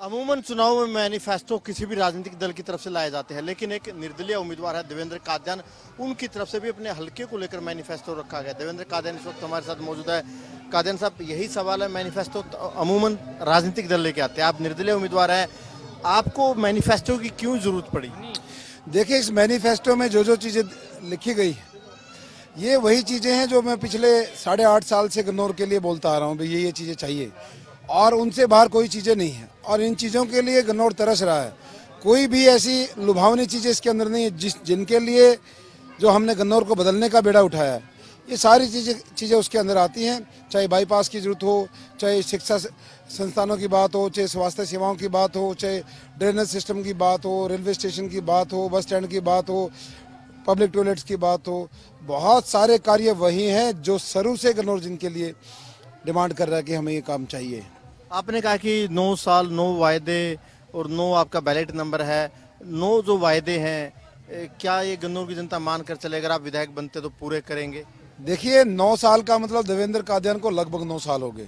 अमूमन चुनाव में मैनिफेस्टो किसी भी राजनीतिक दल की तरफ से लाए जाते हैं, लेकिन एक निर्दलीय उम्मीदवार है देवेंद्र कादियान, उनकी तरफ से भी अपने हलके को लेकर मैनिफेस्टो रखा गया। देवेंद्र कादियान इस वक्त हमारे साथ मौजूद है। कादियान साहब, यही सवाल है, मैनिफेस्टो अमूमन राजनीतिक दल लेके आते हैं, आप निर्दलीय उम्मीदवार हैं, आपको मैनिफेस्टो की क्यों जरूरत पड़ी? देखिए, इस मैनिफेस्टो में जो चीज़ें लिखी गई है ये वही चीज़ें हैं जो मैं पिछले 8.5 साल से गन्नौर के लिए बोलता आ रहा हूँ। भाई ये चीज़ें चाहिए और उनसे बाहर कोई चीज़ें नहीं है, और इन चीज़ों के लिए गन्नौर तरस रहा है। कोई भी ऐसी लुभावनी चीज़ें इसके अंदर नहीं है जिनके लिए जो हमने गन्नौर को बदलने का बेड़ा उठाया है। ये सारी चीज़ें उसके अंदर आती हैं, चाहे बाईपास की ज़रूरत हो, चाहे शिक्षा संस्थानों की बात हो, चाहे स्वास्थ्य सेवाओं की बात हो, चाहे ड्रेनेज सिस्टम की बात हो, रेलवे स्टेशन की बात हो, बस स्टैंड की बात हो, पब्लिक टॉयलेट्स की बात हो। बहुत सारे कार्य वही हैं जो शुरू से गन्नौर जिनके लिए डिमांड कर रहा है कि हमें ये काम चाहिए। आपने कहा कि 9 साल 9 वायदे और 9 आपका बैलेट नंबर है, 9 जो वायदे हैं, क्या ये गन्नौर की जनता मान कर चले, अगर आप विधायक बनते तो पूरे करेंगे? देखिए, 9 साल का मतलब देवेंद्र कादियान को लगभग 9 साल हो गए।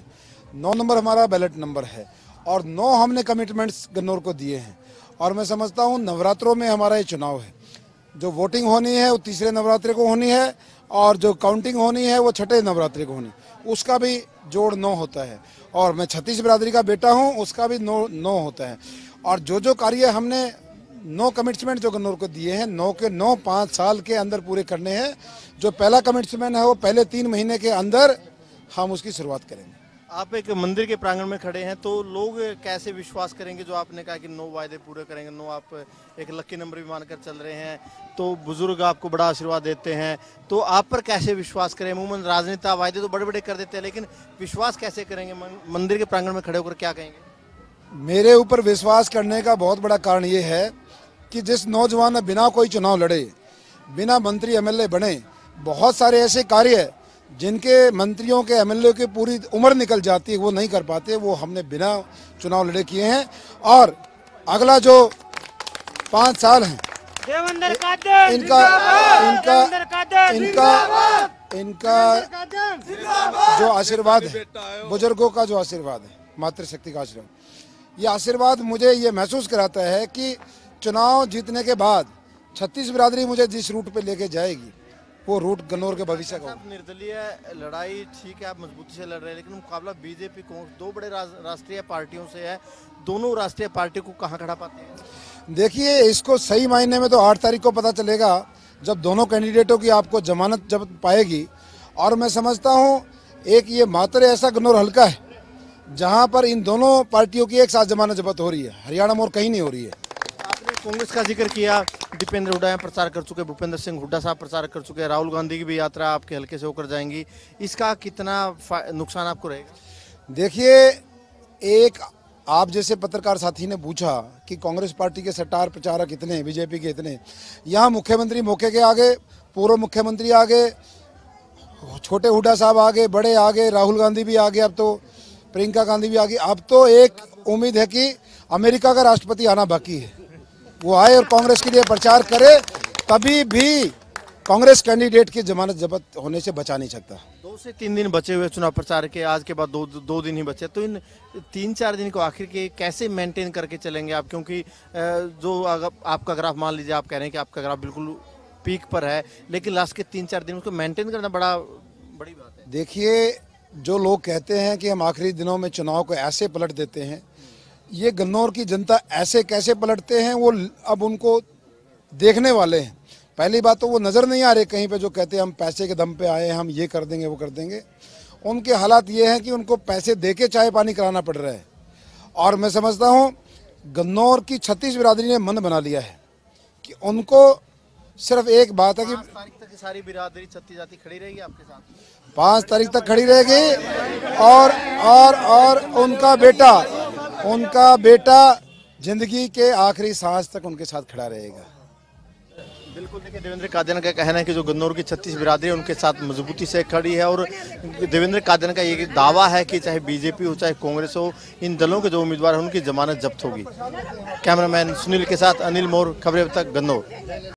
9 नंबर हमारा बैलेट नंबर है और 9 हमने कमिटमेंट्स गन्नौर को दिए हैं। और मैं समझता हूँ नवरात्रों में हमारा ये चुनाव है, जो वोटिंग होनी है वो तीसरे नवरात्रि को होनी है और जो काउंटिंग होनी है वो छठे नवरात्रि को होनी, उसका भी जोड़ 9 होता है। और मैं 36 बिरादरी का बेटा हूँ, उसका भी 9 होता है। और जो कार्य हमने 9 कमिटमेंट जो गन्नौर को दिए हैं, 9 के 9 5 साल के अंदर पूरे करने हैं। जो पहला कमिटमेंट है वो पहले 3 महीने के अंदर हम उसकी शुरुआत करेंगे। आप एक मंदिर के प्रांगण में खड़े हैं, तो लोग कैसे विश्वास करेंगे जो आपने कहा कि 9 वायदे पूरे करेंगे, 9 आप एक लकी नंबर भी मानकर चल रहे हैं, तो बुजुर्ग आपको बड़ा आशीर्वाद देते हैं, तो आप पर कैसे विश्वास करें? अमूमन राजनेता वायदे तो बड़े बड़े कर देते हैं, लेकिन विश्वास कैसे करेंगे? मंदिर के प्रांगण में खड़े होकर क्या कहेंगे? मेरे ऊपर विश्वास करने का बहुत बड़ा कारण ये है कि जिस नौजवान ने बिना कोई चुनाव लड़े, बिना मंत्री एमएलए बने, बहुत सारे ऐसे कार्य जिनके मंत्रियों के एमएलए की पूरी उम्र निकल जाती है वो नहीं कर पाते, वो हमने बिना चुनाव लड़े किए हैं। और अगला जो 5 साल हैं इनका जो आशीर्वाद है, बुजुर्गों का जो आशीर्वाद है, मातृशक्ति का आशीर्वाद, ये आशीर्वाद मुझे ये महसूस कराता है कि चुनाव जीतने के बाद 36 बिरादरी मुझे जिस रूट पे लेके जाएगी वो रूट गन्नौर के भविष्य का। निर्दलीय लड़ाई ठीक है, आप मजबूती से लड़ रहे हैं, लेकिन मुकाबला बीजेपी कांग्रेस 2 बड़े राष्ट्रीय पार्टियों से है, दोनों राष्ट्रीय पार्टियों को कहां खड़ा पाते हैं? देखिए, इसको सही मायने में तो 8 तारीख को पता चलेगा, जब दोनों कैंडिडेटों की आपको जमानत जब पाएगी। और मैं समझता हूँ एक ये मात्र ऐसा गन्नौर हल्का है जहाँ पर इन दोनों पार्टियों की एक साथ जमानत जब्त हो रही है, हरियाणा में और कहीं नहीं हो रही है। कांग्रेस का जिक्र किया, दीपेंद्र हुड्डा प्रचार कर चुके, भूपेंद्र सिंह हुड्डा साहब प्रचार कर चुके, राहुल गांधी की भी यात्रा आपके हल्के से होकर जाएंगी, इसका कितना नुकसान आपको रहेगा? देखिए, एक आप जैसे पत्रकार साथी ने पूछा कि कांग्रेस पार्टी के स्टार प्रचारक इतने, बीजेपी के इतने, यहाँ मुख्यमंत्री मौके के आगे, पूर्व मुख्यमंत्री आगे, छोटे हुड्डा साहब आगे, बड़े आगे, राहुल गांधी भी आगे, अब तो प्रियंका गांधी भी आगे। अब तो एक उम्मीद है कि अमेरिका का राष्ट्रपति आना बाकी है, वो आए और कांग्रेस के लिए प्रचार करे, तभी भी कांग्रेस कैंडिडेट की जमानत जब्त होने से बचा नहीं सकता। 2 से 3 दिन बचे हुए चुनाव प्रचार के, आज के बाद 2 दिन ही बचे, तो इन 3-4 दिन को आखिर के कैसे मेंटेन करके चलेंगे आप? क्योंकि जो आपका ग्राफ, मान लीजिए आप कह रहे हैं कि आपका ग्राफ बिल्कुल पीक पर है, लेकिन लास्ट के 3-4 दिन उसको मेंटेन करना बड़ी बात है। देखिए, जो लोग कहते हैं कि हम आखिरी दिनों में चुनाव को ऐसे पलट देते हैं, ये गन्नौर की जनता ऐसे कैसे पलटते हैं वो अब उनको देखने वाले हैं। पहली बात तो वो नज़र नहीं आ रहे कहीं पे जो कहते हैं हम पैसे के दम पे आए हैं, हम ये कर देंगे वो कर देंगे। उनके हालात ये हैं कि उनको पैसे दे के चाय पानी कराना पड़ रहा है। और मैं समझता हूँ गन्नौर की 36 बिरादरी ने मन बना लिया है कि उनको सिर्फ एक बात है कि 5 तारीख तक सारी बिरादरी 36 जाति खड़ी रहेगी आपके साथ, 5 तारीख तक खड़ी रहेगी। और उनका बेटा जिंदगी के आखिरी सांस तक उनके साथ खड़ा रहेगा। बिल्कुल। देखिए, देवेंद्र कादियान का कहना है कि जो गन्नौर की 36 बिरादरी है उनके साथ मजबूती से खड़ी है, और देवेंद्र कादियान का ये दावा है कि चाहे बीजेपी हो चाहे कांग्रेस हो, इन दलों के जो उम्मीदवार हैं उनकी जमानत जब्त होगी। कैमरामैन सुनील के साथ अनिल मोर, खबरें अब तक, गन्नौर।